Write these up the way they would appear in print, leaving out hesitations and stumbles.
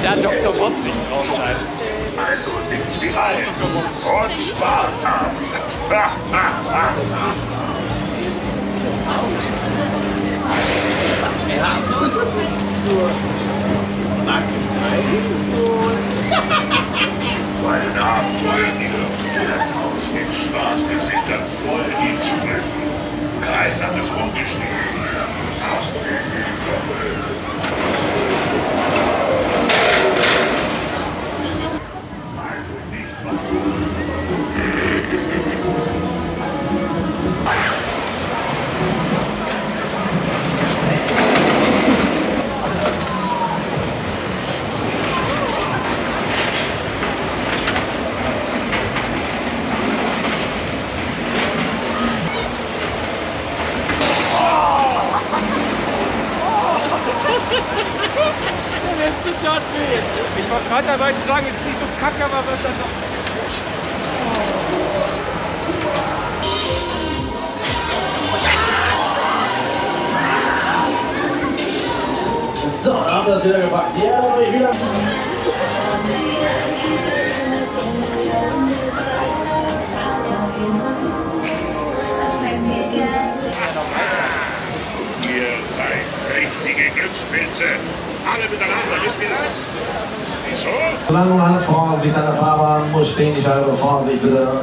Da Dr. Bob nicht draufschalten. Also nichts wie rein und Spaß haben. Meine Abenteuer hier werden aus den Spaßgesichtern voll ihn sprechen. Kein hat es rumgeschrieben. Ich war gerade dabei zu sagen, es ist nicht so kacke, aber was dann noch. So, dann haben wir das wieder gepackt. Hier habe ich wieder. Ihr seid richtige Glückspilze. Alle miteinander, wisst ihr das? Wieso? Solange Vorsicht an der Fahrbahn muss stehen, ich halte Vorsicht bitte.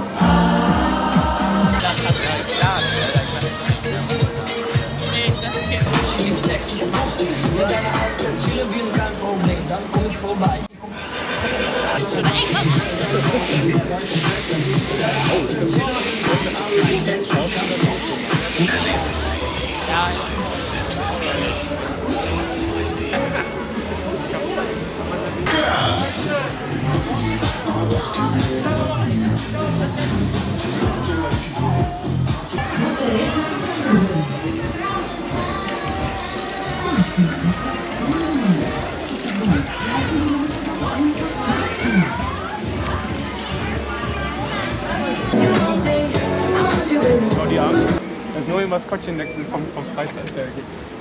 Die Angst. Das neue Maskottchenwechsel vom Freizeitberg.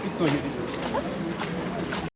Gibt nur hier nicht.